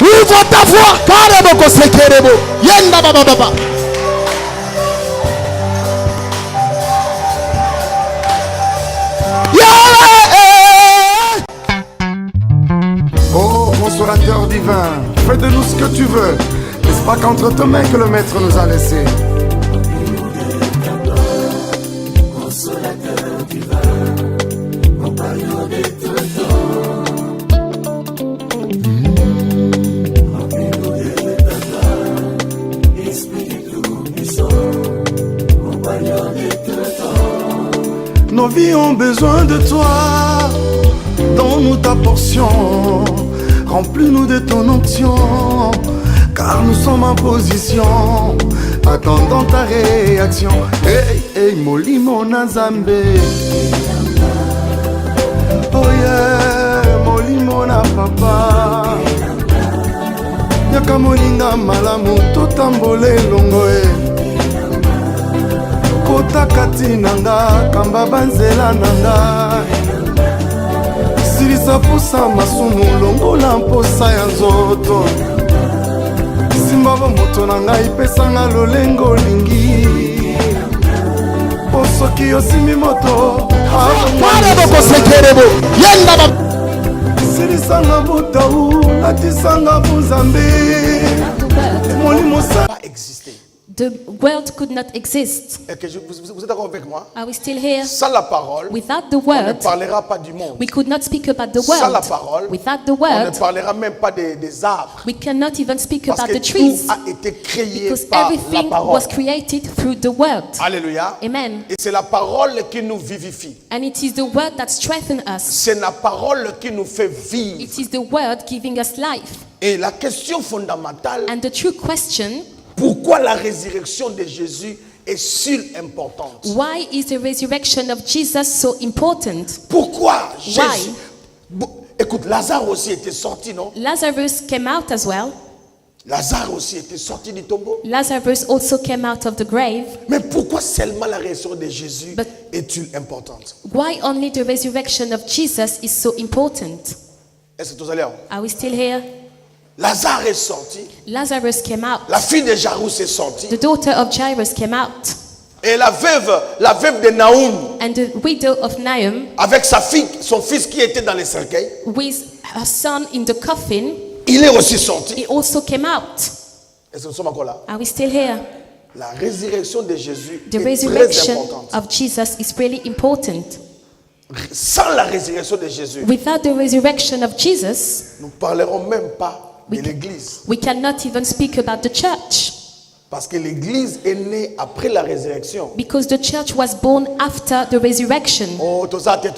Ouvre ta voix. Karaboko sekerebo. Yenda baba baba. Oh, consolateur divin, fais de nous ce que tu veux. N'est-ce pas qu'entre tes mains que le maître nous a laissé? Consolateur divin, compagnon des trésors. Remplis-nous de ta gloire, Esprit tout-puissant, compagnon des trésors. Nos vies ont besoin de toi. Donne-nous ta portion, remplis-nous de ton onction, car nous sommes en position, attendant ta réaction. Hey, hey, molimo nazambe. Oh yeah, molimo na papa. Yaka molinga malamu, totambole longo kota kati nanga, kamba banzela nanga. Silisa posa masumu longola mposa ya nzoto. Simba moto na ngai pesanga lolengo lingi. Posoki osimi moto. Karaboko sekerebo. Yenda baba. Silisa nga botau, latisanga buzambe. Molimo sa exister. The world could not exist. Et que vous êtes d'accord avec moi? Are we still here? Sans la parole, Without the on ne word, parlera pas du monde. we could not speak about the Sans la world. parole, Without the on ne word, parlera même pas des arbres. we cannot even speak Parce about que the trees. tout a été créé Because par la everything parole. was created through the word. Alléluia. Amen. Et c'est la parole qui nous vivifie. And it is the word that strengthens us. C'est la parole qui nous fait vivre. It is the word giving us life. Et la question fondamentale, And the true question, pourquoi la résurrection de Jésus est si importante? why is the resurrection of Jesus so important? Pourquoi Jésus? Why? Écoute, Lazare aussi était sorti, non? Lazarus came out as well. Lazare aussi était sorti du tombeau. Lazarus also came out of the grave. Mais pourquoi seulement la résurrection de Jésus But- est-elle importante? Why only the resurrection of Jesus is so important? Est-ce que vous allez? Are we still here? Lazare est sorti. Lazarus came out. La fille de Jairus est sortie. The daughter of Jairus came out. Et la veuve de Naoum, And the widow of Nahum, avec sa fille, son fils qui était dans les cercueils, with her son in the coffin, il est aussi sorti. he also came out. Est-ce que nous sommes encore là? Are we still here? La résurrection de Jésus The est très resurrection importante. of Jesus is really important. Sans la résurrection de Jésus, Without the resurrection of Jesus, nous ne parlerons même pas de l'église. we cannot even speak about the church. Parce que l'église est née après la résurrection. Because the church was born after the resurrection. Oh, tozate.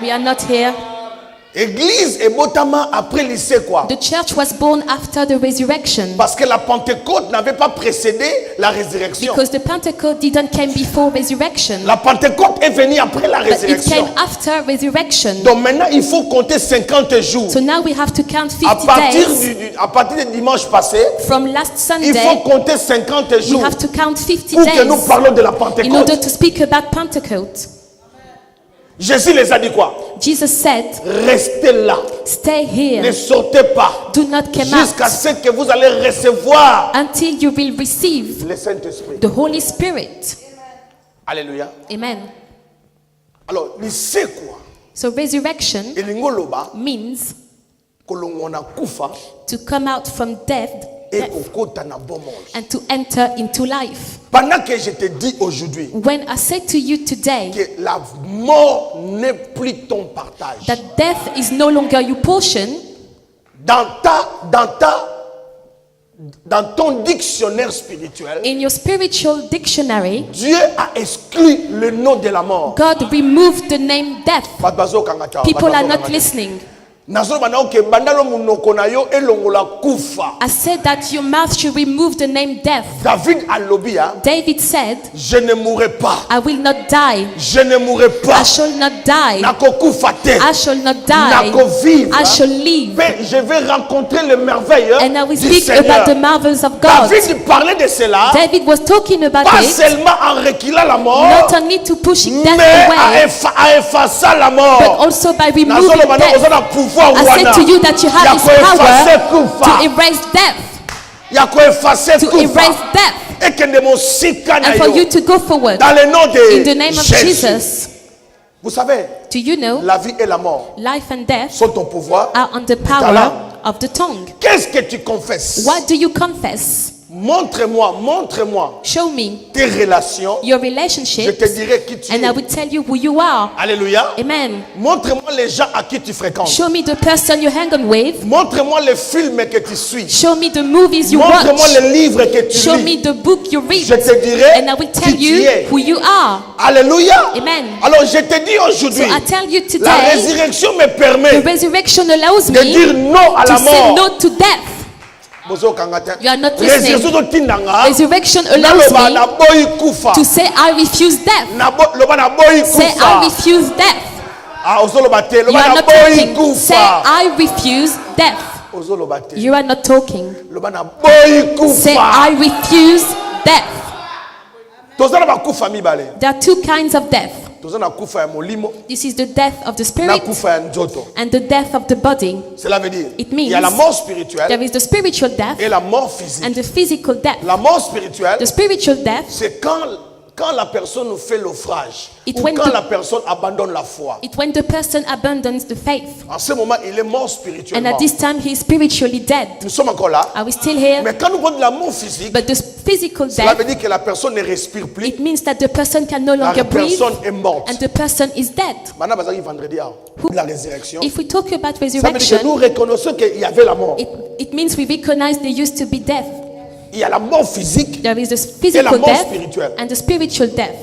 We are not here. Église est notamment après lycée quoi? The church was born after the resurrection. Parce que la Pentecôte n'avait pas précédé la résurrection. Because the Pentecost didn't come before resurrection. La Pentecôte est venue après la But it résurrection. came after resurrection. Donc maintenant, il faut compter 50 jours. So now we have to count À 50 partir, days. à partir du dimanche passé, From last il faut Sunday, compter 50 we jours have to count 50 pour que nous days parlons de la in order Pentecôte. to speak about Pentecost. Jésus les a dit quoi? Jesus said, Restez là. stay Ne here. sortez pas. Do not come Jusqu'à out ce que vous allez recevoir until you will receive le Saint-Esprit. the Holy Spirit. Alléluia. Amen. Alors, lycée quoi? So resurrection Elingoloba, means kolongona kufa, to come out from death et kokota na bomoi. and to enter into life. Pendant que je te dis aujourd'hui When I say to you today que la mort n'est plus ton partage, that death is no longer your portion, dans ton dictionnaire spirituel, in your spiritual dictionary, Dieu a exclu le nom de la mort. God removed the name death. People are not listening. I said that your mouth should remove the name death. David alobia, David said, je ne mourrai pas. I will not die. Je ne mourrai I pas. shall not die. Nakokufa te. I shall not die. Nakovivre. I shall live. Mais je vais rencontrer le merveille And I will du speak Seigneur. about the marvels of God. David parlait de cela, David was talking about pas it, seulement en reculant la mort, not only to pushing death mais away, à effacer la mort. but also by removing Nazolo maintenant, death. on a pouvoir I said to you that you have this power to erase death. To erase death. And for you to go forward. Dans le nom de in the name of Jesus. Vous savez, do you know, la vie et la mort life and death sont au pouvoir are on the power of the tongue. Qu'est-ce que tu confesses? What do you confess? Montre-moi show me tes relations. Your relationships. Je te dirai qui tu es. And I will tell you who you are. Alléluia. Amen. Montre-moi les gens à qui tu fréquentes. Show me the person you hang on with. Montre-moi les films que tu suis. Show me the movies you watch. Montre-moi les livres que tu lis. Show me the book you read. Je te dirai and I will tell you who you are. Alléluia. Amen. Alors je te dis aujourd'hui, so I tell you today, la résurrection me permet the resurrection allows de dire non à la mort. To say no to death. You are not listening. Resurrection allows me to say I refuse death. Say I refuse death. You are not talking. Say I refuse death. You are not talking. Say I refuse death. There are two kinds of death. This is the death of the spirit and the death of the body. It means there is the spiritual death and the physical death. The spiritual death, c'est quand la personne fait l'offrage ou quand la personne abandonne la foi. It's when the person abandons the faith. En ce moment, il est mort spirituellement. And at this time, he is spiritually dead. Nous sommes encore là. Are we still here? Mais quand nous parlons de la mort physique, but the physical cela death, veut dire que la personne ne respire plus. It means that the person can no longer breathe. La personne est morte. And the person is dead. Maintenant, vendredi, la résurrection. If we talk about resurrection, ça veut dire que nous reconnaissons qu'il y avait la mort. It means we recognize there used to be death. Il y a la mort physique. There is the physical death and the spiritual death.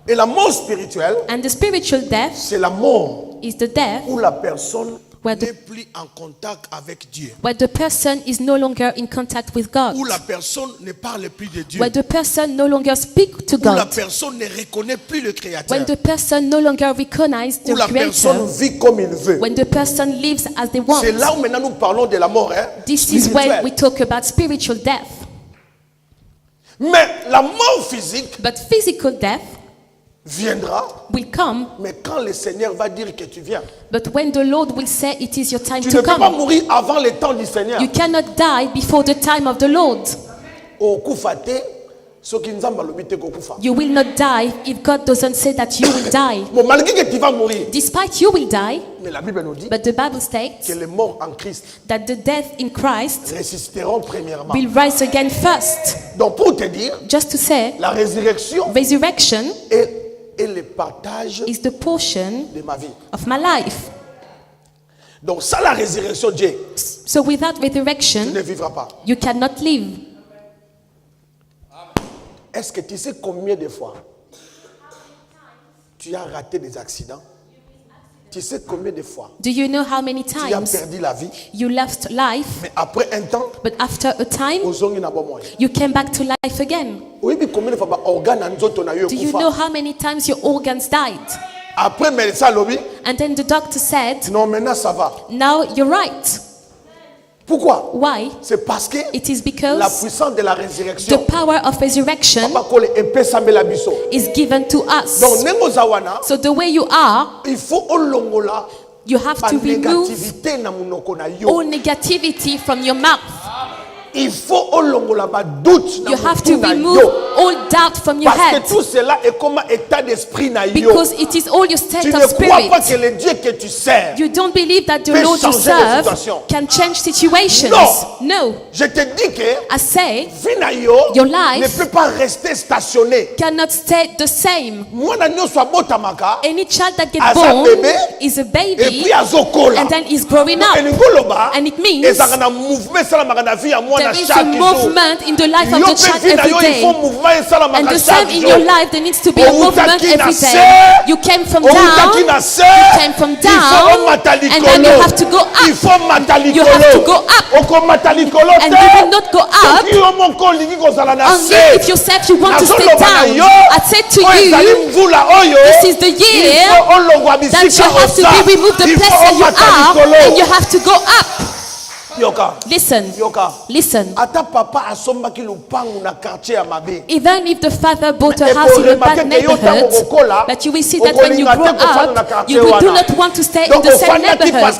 Et la mort spirituelle, and the spiritual death, c'est la mort is the death où la personne n'est plus en contact avec Dieu. Where the person is no longer in contact with God. Où la personne ne parle plus de Dieu. Where the person no longer speaks to God. Où la personne ne reconnaît plus le Créateur. When the person no longer recognizes the Où la Creator. Personne vit comme il veut. When the person lives as they want. C'est là où maintenant nous parlons de la mort. This is when we talk about spiritual death. Mais la mort physique, but physical death, viendra, will come, mais quand le Seigneur va dire que tu viens, but when the Lord will say it is your time tu to ne peux come, pas mourir avant le temps du Seigneur. You cannot die before the time of the Lord. You will not die if God doesn't say that you will die. Malgré que tu vas mourir, despite you will die, mais la Bible nous dit but the Bible states que les morts en Christ that the death in Christ résisteront premièrement. Will rise again first. Donc pour te dire, just to say, la résurrection est le partage is the portion de ma vie. Of my life. Donc sans la résurrection de Dieu, so without resurrection, tu ne vivras pas. You cannot live. Est-ce que tu sais combien de fois tu as raté des accidents? Tu sais combien de fois Do you know how many times tu as perdu la vie? You lost life. Mais après un temps, but after a time, you came back to life again. Do you know how many times your organs died? Après, and then the doctor said, non, maintenant ça va. Now you're right. Pourquoi? Why? C'est parce que it is because la puissance de la résurrection, the power of resurrection is given to us. Donc, so the way you are, il faut you have to remove all negativity from your mouth. Il faut you have to remove all doubt from your head. Parce que tout cela est comme état d'esprit na yo. Because it is all your state of spirit. Tu ne crois pas que le Dieu que tu sers you don't believe that the Lord you serve can change situations. No. Je te dis que I say vie na yo your life ne peut pas rester stationné. Cannot stay the same. Any child that gets born is a baby et puis azokola. And then is growing up. And it means there is a movement in the life of the child every day. And the same in your life, there needs to be a movement every day. You came from down, and then you have to go up. You have to go up. And you will not go up only if yourself you want to stay down. I said to you, this is the year that you have to be removed the place where you are, and you have to go up. Listen. Listen. Even if the father bought a house in a bad neighborhood, but you will see that when you grow up, you do not want to stay in the same neighborhood.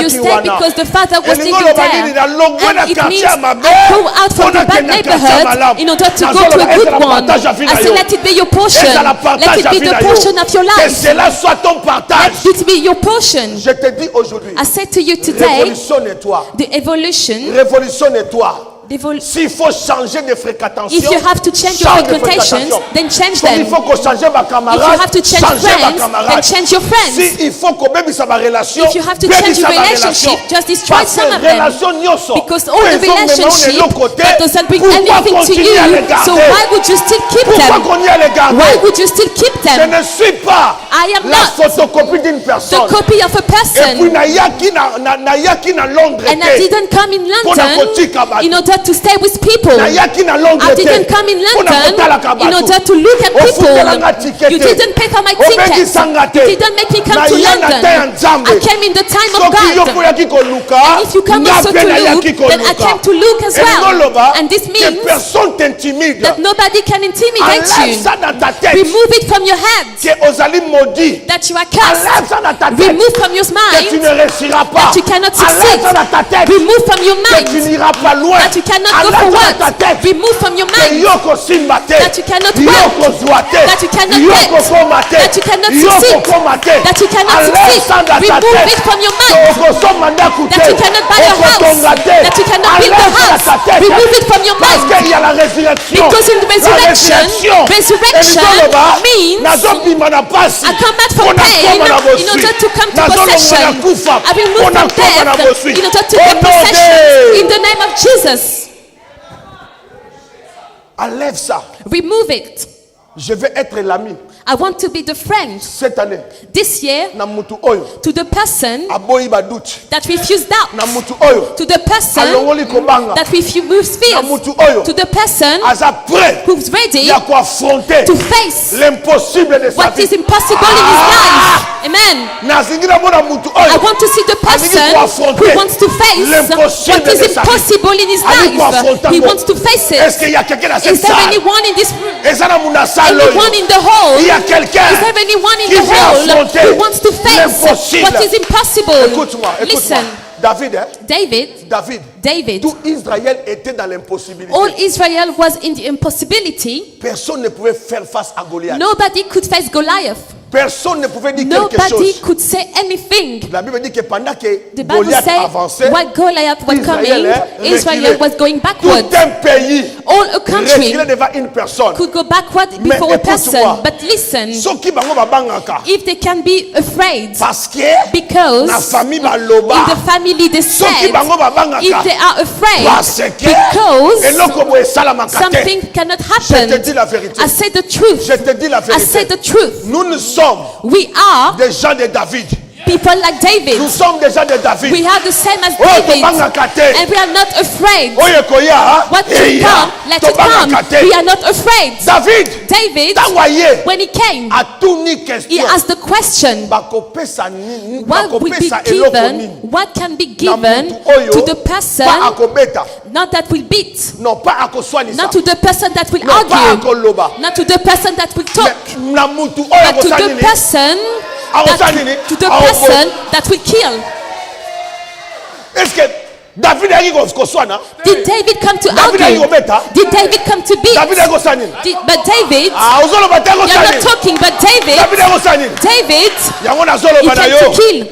You stay because the father was living there. And it means I go out from the bad neighborhood in order to go to a good one. I say, let it be your portion. Let it be the portion of your life. Let it be your portion. I say to you today, the evolution. S'il faut changer de fréquentation, if you have to change your frequentations, then change them. Il faut que changer ma camarade, if you have to change friends, then change your friends. Si il faut que baby sa relation, if you have to change your relationship, just destroy some of them. Because all the relationship that doesn't bring anything to you, so why would you still keep them? Why would you still keep them? Je ne suis pas la photocopie d'une personne. The copy of a person. Et puis na Londres. And I didn't come in London in order to stay with people. I didn't come in London in order to look at people. You didn't pay for my ticket. You didn't make me come to London. I came in the time of God. And if you come also to look, then I came to look as well. And this means that nobody can intimidate you. Remove it from your head that you are cursed. Remove from your mind that you cannot succeed. Remove from your mind that you cannot go forward. Remove from your mind that you cannot work, that you cannot get, that you cannot succeed, that you cannot succeed. Remove it from your mind that you cannot buy a house, that you cannot build a house. Remove it from your mind because in the resurrection means I come out from pain in order to come to possession. I remove from death in order to get possession in the name of Jesus. Enlève ça. Remove it. Je vais être l'ami. I want to be the friend cette année. This year to the person that refused doubt, to the person that refused fears, to the person who's ready to face what is impossible in his life. Amen. I want to see the person who wants to face what is impossible in his life. He wants to face it. Is there anyone in this room? Anyone in the hall? Is there anyone in the hall who wants to face what is impossible? Listen. David. Tout Israël était dans l'impossibilité. All Israel was in the impossibility. Personne ne pouvait faire face à Goliath. Nobody could face Goliath. Personne ne pouvait dire quelque chose. Nobody could say anything. La Bible dit que pendant que the Bible Goliath avançait, while Goliath was coming, Israel was going backward. Tout un pays all a country devant une personne. Could go backward before a person. But listen, if they can be afraid, because in the family they said, if they are afraid, because something cannot happen. I say the truth. I say the truth. We are des gens de David. People like David. Nous sommes des gens de David. We are the same as David. And we are not afraid. What will come, let it come. We are not afraid. David, when he came, he asked the question, what will be given, what can be given to the person, not that will beat, not to the person that will argue, not to the person that will talk, but to the person that will kill. Did David come to argue? Did David come to beat? But David, you're not talking, but David, he came to kill.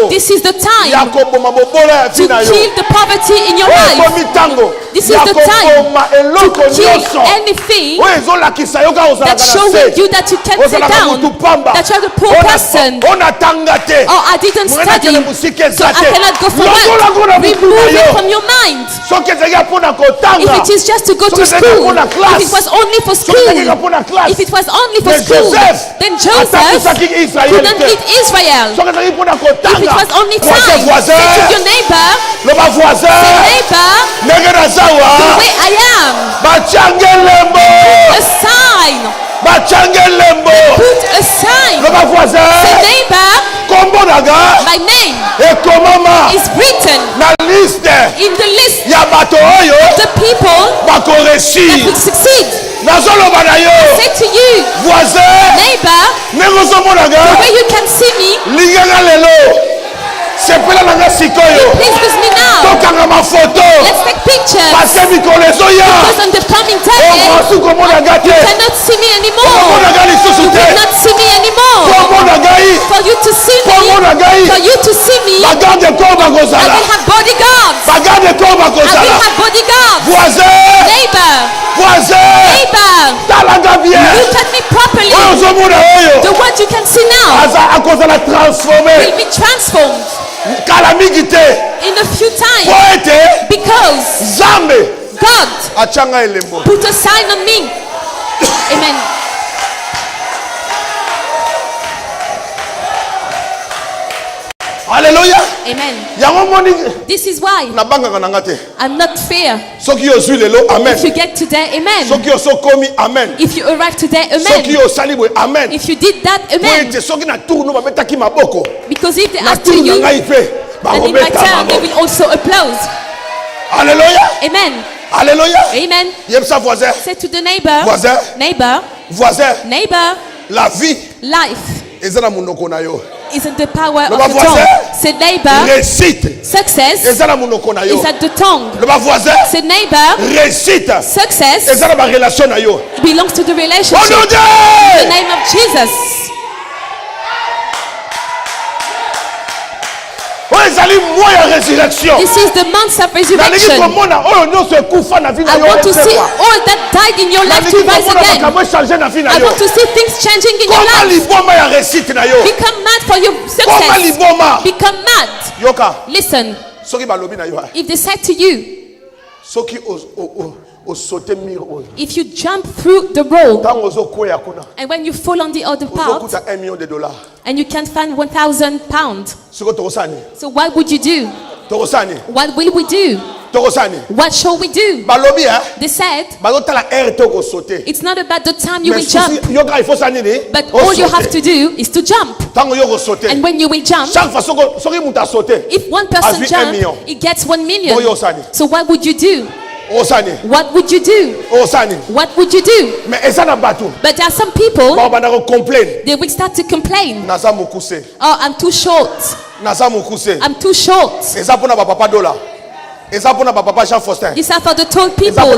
This is the time to kill the poverty in your life. This is the time to kill anything that showing you that you can't sit down, that you're a poor person. Oh, I didn't study, so I cannot go for work. Remove it from your mind. If it is just to go to school, if it was only for school, if it was only for school, then Joseph couldn't lead Israel. If it was only time, say to your neighbor, say neighbor, the way I am, put a sign. Put a sign. Say neighbor, my name is written the people that will succeed. I say to you, neighbor, the way you can see me, please with me now. Let's take pictures. Because on the coming time, you cannot see me anymore. You cannot see me anymore. For you to see me, I will have bodyguards. Neighbor, look at me properly. The one you can see now will be transformed in a few times, because God put a sign on me. Amen. Hallelujah. Amen. This is why I'm not fear. If you get today, amen. If you arrive today, amen. If you did that, amen. Because if they ask to you, then in my turn they will also applaud. Hallelujah. Amen. Hallelujah. Amen. Say to the neighbor, neighbor, la vie, life isn't the power of the tongue. Say neighbor, success is at the tongue. Say neighbor, success belongs to the relationship. In the name of Jesus. This is the month of resurrection. I want to see all that died in your life to rise again. I want to see things changing in your life. Become mad for your success. Become mad. Listen. If they said to you, if you jump through the road and when you fall on the other part and you can't find 1,000 pounds, so what would you do? What will we do? What shall we do? They said it's not about the time you will jump, but all you have to do is to jump. And when you will jump, if one person jumps, it gets 1 million. So what would you do? What would you do? What would you do? But there are some people, they will start to complain. Oh, I'm too short. I'm too short. These are for the tall people.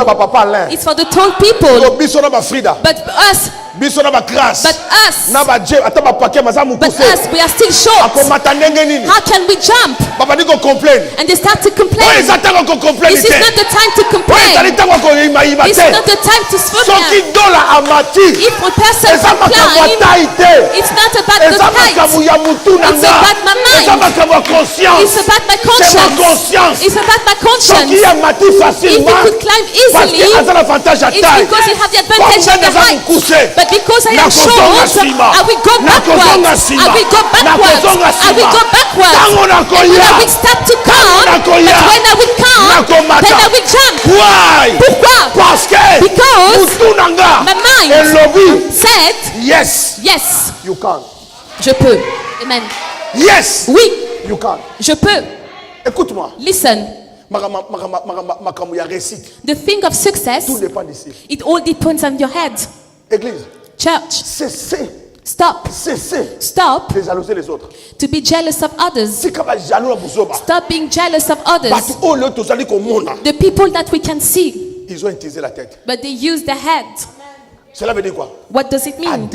It's for the tall people. But us, we are still short. How can we jump? And they start to complain. This is not the time to complain. This is not the time to swear. If a person complains, it's not about the height. It's about my mind. It's about my conscience. It's about my conscience. If you could climb easily, it's because you have the advantage of the height. But because I am short, I will go backwards. I will go backwards. I will go backwards. And when I will start to count, but when I will count, then I will jump. Why? Pourquoi? Because my mind said, yes, you can. Je peux. Amen. Yes, oui, you can. Je peux. Écoute-moi. Listen. The thing of success, it all depends on your head. Église. Church. Cessez. Stop. Stop de jalouser les autres. To be jealous of others. Stop being jealous of others. The people that we can see, ils ont utilisé la tête. But they use the head. Cela veut dire quoi? What does it mean?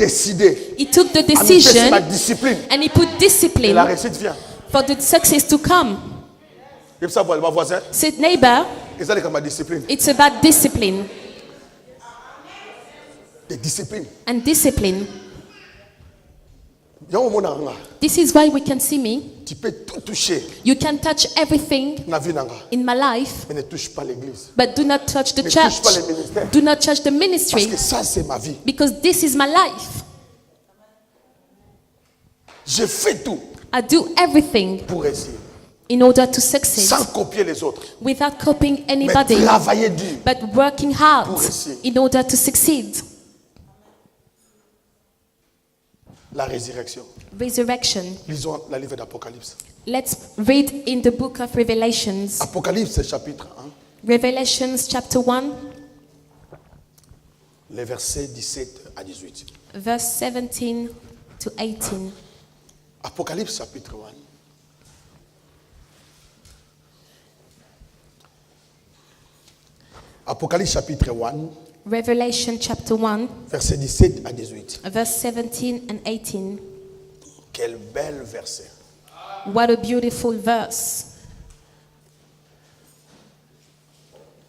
He took the decision and he put discipline la réussite vient. For the success to come. Say neighbor, it's about discipline. And discipline. This is why we can see me. You can touch everything in my life, but do not touch the church. Do not touch the ministry, because this is my life. I do everything in order to succeed, without copying anybody, but working hard in order to succeed. La résurrection. Resurrection. Lisons la livre d'Apocalypse. Let's read in the book of Revelations. Apocalypse chapitre 1. Revelations chapter 1. Les versets 17 à 18. Verse 17 to 18. Apocalypse chapitre 1. Apocalypse chapitre 1. Revelation chapter 1. Verset 17 à 18. Verse 17 and 18. Quel bel verset. What a beautiful verse.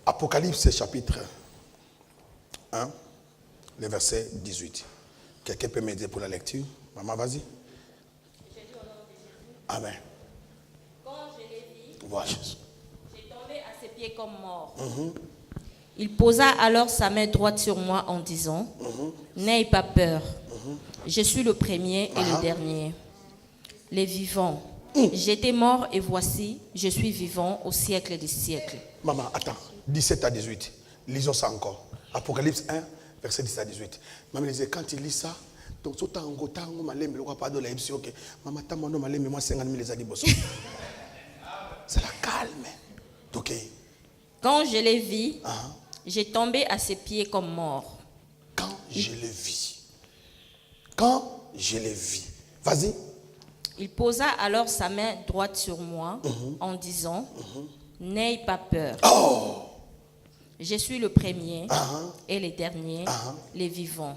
Apocalypse chapitre 1, le verset 18. Quelqu'un peut m'aider pour la lecture? Maman, vas-y. Amen. Quand je l'ai vu, voilà. J'ai tombé à ses pieds comme mort. Il posa alors sa main droite sur moi en disant, n'aie pas peur. Je suis le premier et le dernier. Les vivants. J'étais mort et voici, je suis vivant au siècle des siècles. Maman, attends. 17 à 18. Lisons ça encore. Apocalypse 1, verset 17 à 18. Maman disait, quand il lit ça, donc tout en gotango malem le roi pas de la ok. Maman ta mono malem moi 50 000 les adiboso. C'est la calme. OK. Quand je l'ai vu, j'ai tombé à ses pieds comme mort. Quand je l'ai vu. Quand je l'ai vu. Vas-y. Il posa alors sa main droite sur moi en disant, n'aie pas peur. Oh. Je suis le premier et le dernier, les vivants.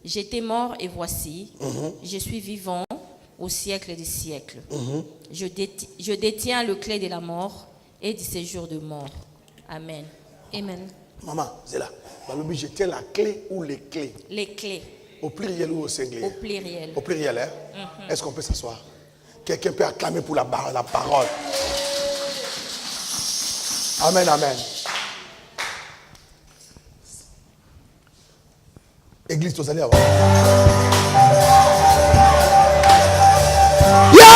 J'étais mort et voici, je suis vivant au siècle des siècles. Je détiens le clé de la mort et du séjour de mort. Amen. Amen. Maman, c'est là. Je tiens la clé ou les clés? Les clés. Au pluriel ou au singulier? Au pluriel. Au pluriel, hein? Est-ce qu'on peut s'asseoir? Quelqu'un peut acclamer pour la parole. Amen, amen. Église, vous allez avoir. Yeah!